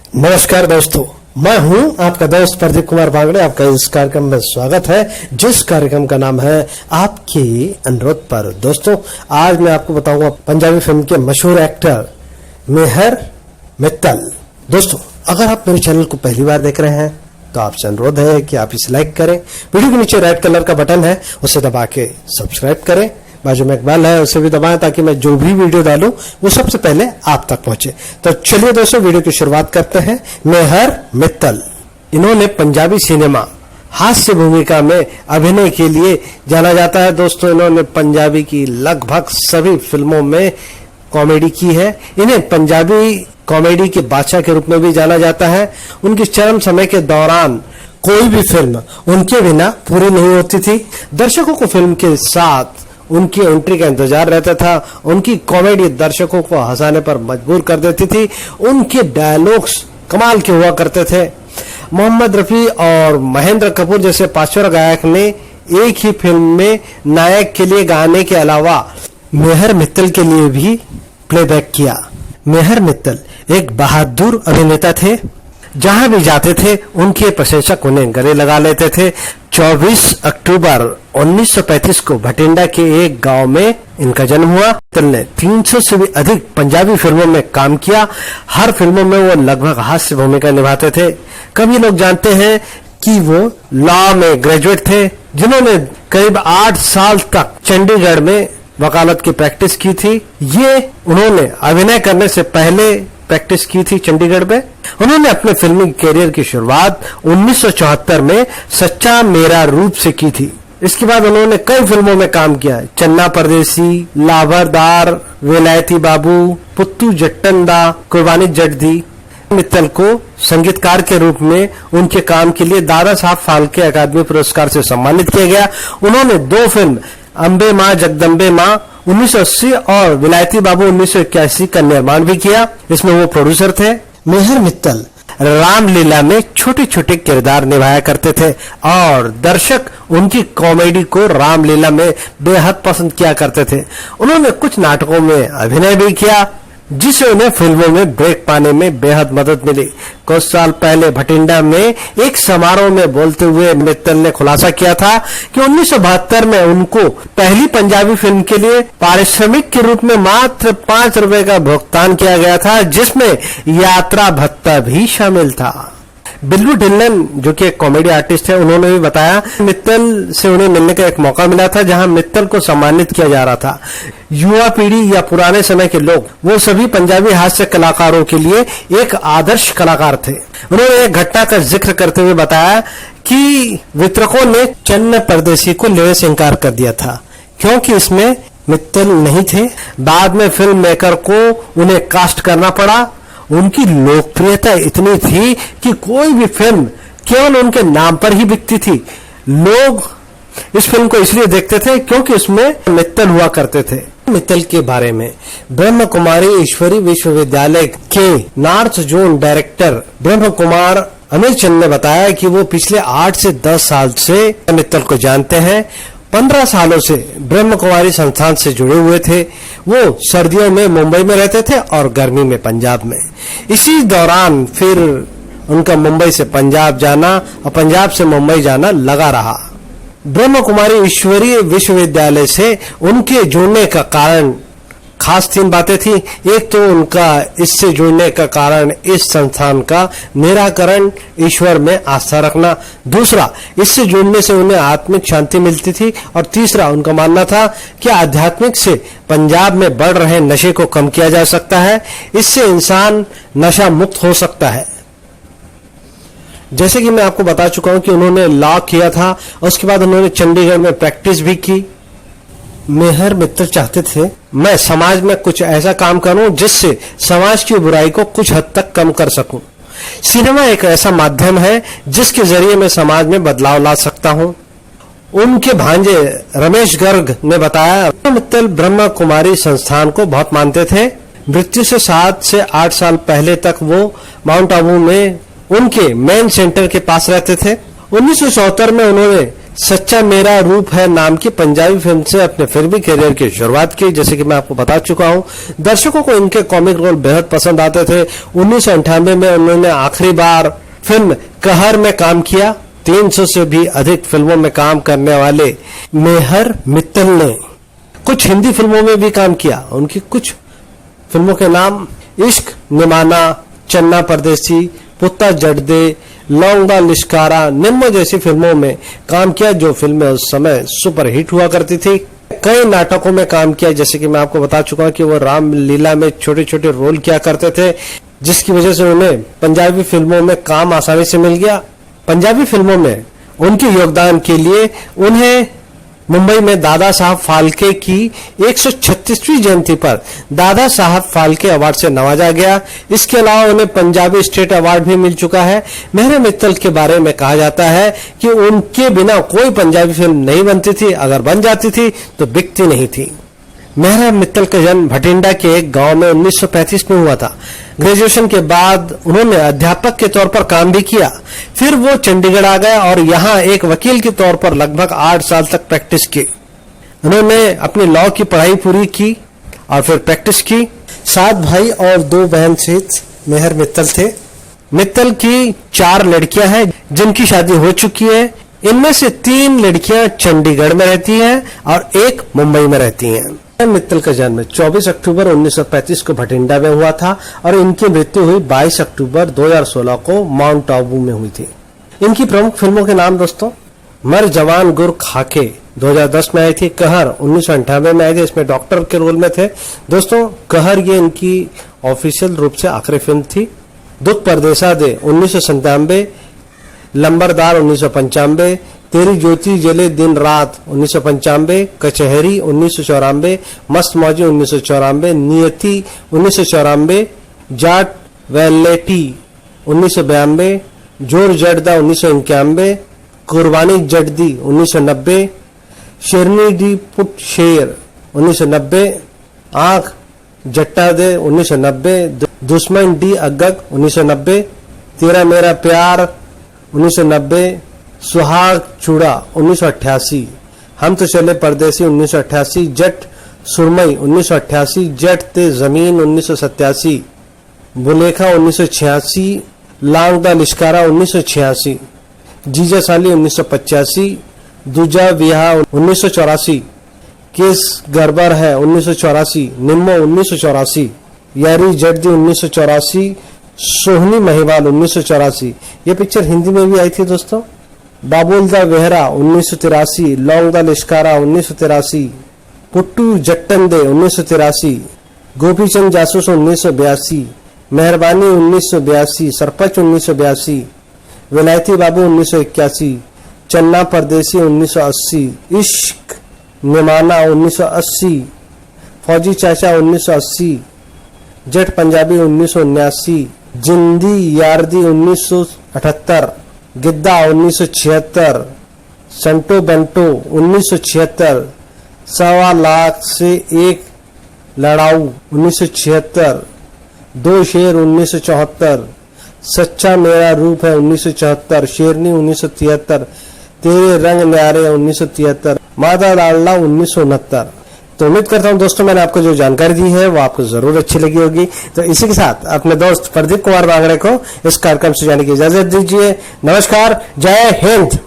नमस्कार दोस्तों, मैं हूं आपका दोस्त प्रदीप कुमार बांगड़े। आपका इस कार्यक्रम में स्वागत है, जिस कार्यक्रम का नाम है आपके अनुरोध पर। दोस्तों, आज मैं आपको बताऊंगा पंजाबी फिल्म के मशहूर एक्टर मेहर मित्तल। दोस्तों, अगर आप मेरे चैनल को पहली बार देख रहे हैं तो आपसे अनुरोध है कि आप इसे लाइक करें। वीडियो के नीचे रेड कलर का बटन है, उसे दबा के सब्सक्राइब करें। बाजू में एक बेल है, उसे भी दबाएं ताकि मैं जो भी वीडियो डालूं वो सबसे पहले आप तक पहुंचे। तो चलिए दोस्तों, वीडियो की शुरुआत करते हैं। मेहर मित्तल, इन्होंने पंजाबी सिनेमा हास्य भूमिका में अभिनय के लिए जाना जाता है। दोस्तों, इन्होंने पंजाबी की लगभग सभी फिल्मों में कॉमेडी की है। इन्हें पंजाबी कॉमेडी के बादशाह के रूप में भी जाना जाता है। उनके चरम समय के दौरान कोई भी फिल्म उनके बिना पूरी नहीं होती थी। दर्शकों को फिल्म के साथ उनकी एंट्री का इंतजार रहता था। उनकी कॉमेडी दर्शकों को हंसाने पर मजबूर कर देती थी। उनके डायलॉग्स कमाल के हुआ करते थे। मोहम्मद रफी और महेंद्र कपूर जैसे पांचवा गायक ने एक ही फिल्म में नायक के लिए गाने के अलावा मेहर मित्तल के लिए भी प्लेबैक किया। मेहर मित्तल एक बहादुर अभिनेता थे। जहां भी जाते थे उनके प्रशंसक उन्हें गले लगा लेते थे। 24 अक्टूबर 1935 को भटिंडा के एक गांव में इनका जन्म हुआ। मित्तल ने 300 से भी अधिक पंजाबी फिल्मों में काम किया। हर फिल्मों में वो लगभग हास्य भूमिका निभाते थे। कभी लोग जानते हैं कि वो लॉ में ग्रेजुएट थे, जिन्होंने करीब 8 साल तक चंडीगढ़ में वकालत की प्रैक्टिस की थी। ये उन्होंने अभिनय करने से पहले प्रैक्टिस की थी चंडीगढ़ में। उन्होंने अपने फिल्मी करियर की शुरुआत 1974 में सच्चा मेरा रूप से की थी। इसके बाद उन्होंने कई फिल्मों में काम किया। चन्ना परदेसी, लाभरदार, विलायती बाबू, पुत्तू जट्टनदा, कुर्बानी जट्टी। मित्तल को संगीतकार के रूप में उनके काम के लिए दादा साहब फाल्के अकादमी पुरस्कार से सम्मानित किया गया। उन्होंने 2 फिल्म अम्बे माँ जगदम्बे माँ 1980 और विलायती बाबू 1981 का निर्माण भी किया। इसमें वो प्रोड्यूसर थे। मेहर मित्तल रामलीला में छोटे छोटे किरदार निभाया करते थे और दर्शक उनकी कॉमेडी को रामलीला में बेहद पसंद किया करते थे। उन्होंने कुछ नाटकों में अभिनय भी किया, जिससे उन्हें फिल्मों में ब्रेक पाने में बेहद मदद मिली। कुछ साल पहले भटिंडा में एक समारोह में बोलते हुए मित्तल ने खुलासा किया था कि 1972 में उनको पहली पंजाबी फिल्म के लिए पारिश्रमिक के रूप में मात्र 5 रुपए का भुगतान किया गया था, जिसमें यात्रा भत्ता भी शामिल था। बिल्लू ढिल्लन, जो कि एक कॉमेडी आर्टिस्ट है, उन्होंने भी बताया मित्तल से उन्हें मिलने का एक मौका मिला था जहां मित्तल को सम्मानित किया जा रहा था। युवा पीढ़ी या पुराने समय के लोग, वो सभी पंजाबी हास्य कलाकारों के लिए एक आदर्श कलाकार थे। उन्होंने एक घटना का जिक्र करते हुए बताया कि वितरकों ने चन्न परदेसी को लेने से इंकार कर दिया था क्योंकि इसमें मित्तल नहीं थे। बाद में फिल्म मेकर को उन्हें कास्ट करना पड़ा। उनकी लोकप्रियता इतनी थी कि कोई भी फिल्म केवल उनके नाम पर ही बिकती थी। लोग इस फिल्म को इसलिए देखते थे क्योंकि उसमें मित्तल हुआ करते थे। मित्तल के बारे में ब्रह्म कुमारी ईश्वरी विश्वविद्यालय के नॉर्थ जोन डायरेक्टर ब्रह्म कुमार अमीर चंद ने बताया कि वो पिछले 8 से 10 साल से मित्तल को जानते हैं। 15 सालों से ब्रह्म कुमारी संस्थान से जुड़े हुए थे। वो सर्दियों में मुंबई में रहते थे और गर्मी में पंजाब में। इसी दौरान फिर उनका मुंबई से पंजाब जाना और पंजाब से मुंबई जाना लगा रहा। ब्रह्म कुमारी ईश्वरीय विश्वविद्यालय से उनके जुड़ने का कारण खास 3 बातें थी। एक तो उनका इससे जुड़ने का कारण इस संस्थान का निराकरण, ईश्वर में आस्था रखना। दूसरा, इससे जुड़ने से उन्हें आत्मिक शांति मिलती थी। और तीसरा, उनका मानना था कि आध्यात्मिक से पंजाब में बढ़ रहे नशे को कम किया जा सकता है। इससे इंसान नशा मुक्त हो सकता है। जैसे कि मैं आपको बता चुका हूं कि उन्होंने लॉ किया था, उसके बाद उन्होंने चंडीगढ़ में प्रैक्टिस भी की। मेहर मित्तल चाहते थे मैं समाज में कुछ ऐसा काम करूं जिससे समाज की बुराई को कुछ हद तक कम कर सकूं। सिनेमा एक ऐसा माध्यम है जिसके जरिए मैं समाज में बदलाव ला सकता हूं। उनके भांजे रमेश गर्ग ने बताया, मित्तल ब्रह्म कुमारी संस्थान को बहुत मानते थे। मृत्यु से 7 से 8 साल पहले तक वो माउंट आबू में उनके मेन सेंटर के पास रहते थे। 1974 में उन्होंने सच्चा मेरा रूप है नाम की पंजाबी फिल्म से अपने फिल्मी करियर की शुरुआत की। जैसे कि मैं आपको बता चुका हूं, दर्शकों को इनके कॉमिक रोल बेहद पसंद आते थे। 1998 में उन्होंने आखिरी बार फिल्म कहर में काम किया। 300 से भी अधिक फिल्मों में काम करने वाले मेहर मित्तल ने कुछ हिंदी फिल्मों में भी काम किया। उनकी कुछ फिल्मों के नाम इश्क निमाना, चन्ना परदेसी, पुत्ता जड़दे, लौंगा लिश्कारा, निम्मो जैसी फिल्मों में काम किया, जो फिल्में उस समय सुपर हिट हुआ करती थी। कई नाटकों में काम किया, जैसे कि मैं आपको बता चुका हूं कि वो रामलीला में छोटे छोटे रोल किया करते थे, जिसकी वजह से उन्हें पंजाबी फिल्मों में काम आसानी से मिल गया। पंजाबी फिल्मों में उनके योगदान के लिए उन्हें मुंबई में दादा साहब फाल्के की 136वीं जयंती पर दादा साहब फाल्के अवार्ड से नवाजा गया। इसके अलावा उन्हें पंजाबी स्टेट अवार्ड भी मिल चुका है। मेहर मित्तल के बारे में कहा जाता है कि उनके बिना कोई पंजाबी फिल्म नहीं बनती थी, अगर बन जाती थी तो बिकती नहीं थी। मेहर मित्तल का जन्म भटिंडा के एक गांव में 1935 में हुआ था। ग्रेजुएशन के बाद उन्होंने अध्यापक के तौर पर काम भी किया। फिर वो चंडीगढ़ आ गए और यहाँ एक वकील के तौर पर लगभग 8 साल तक प्रैक्टिस की। उन्होंने अपनी लॉ की पढ़ाई पूरी की और फिर प्रैक्टिस की। 7 भाई और 2 बहन सहित मेहर मित्तल थे। मित्तल की 4 लड़कियां हैं जिनकी शादी हो चुकी है। इनमें से 3 लड़कियां चंडीगढ़ में रहती हैं और 1 मुंबई में रहती हैं। मित्तल का जन्म 24 अक्टूबर 1935 को भटिंडा में हुआ था और इनकी मृत्यु हुई 22 अक्टूबर 2016 को माउंट आबू में हुई थी। इनकी प्रमुख फिल्मों के नाम दोस्तों, मर जवान गुर खाके 2010 में आई थी, कहर 1998 में आई थी, इसमें डॉक्टर के रोल में थे। दोस्तों कहर ये इनकी ऑफिशियल रूप से आखिरी फिल्म थी। दुख परदेसा दे 1997, लंबरदार 1995, तेरी ज्योति जले दिन रात 1995, कचहरी 1994, मस्त मौजी 1994, नियति 1994, जाट वैलेटी 1992, जोर जड़दा 1991, कुर्बानी जड़दी 1990, शेरनी डी पुट शेर 1990, आंख जट्टा दे 1990, दुश्मन डी अगग 1990, तेरा मेरा प्यार 1990, सुहाग चूड़ा 1988, हम तो चले परदेसी 1988, जट सुरमई 1988, जट ते जमीन 1987, बुलेखा 1986, लांग दा लिश्कारा 1986, जीजा साली 1985, दूजा विहा 1984, केस गड़बड़ है 1984, निम्मो 1984, यारी जड्दी 1984, सोहनी महिवाल 1984। ये पिक्चर हिंदी में भी आई थी दोस्तों। बाबुल दा वेहरा 1983, लौंग दा लिश्कारा 1983, पुट्टू जट्टन दे 1983, गोपीचंद जासूस 1982, मेहरबानी 1982, सरपंच 1982, विलायती बाबू 1981, चन्ना परदेसी 1980, इश्क निमाना 1980, फौजी चाचा 1980, जट पंजाबी 1979, जिंदी यारदी 1978, गिद्दा 1976, संटो बंटो 1976, 1.25 लाख से एक लड़ाऊ 1976, 2 शेर 1974, सच्चा मेरा रूप है 1974, शेरनी 1973, तेरे रंग न्यारे 1973, मादा लाडला 1969। तो उम्मीद करता हूं दोस्तों मैंने आपको जो जानकारी दी है वो आपको जरूर अच्छी लगी होगी। तो इसी के साथ अपने दोस्त प्रदीप कुमार बांगड़े को इस कार्यक्रम से जाने की इजाजत दीजिए। नमस्कार, जय हिंद।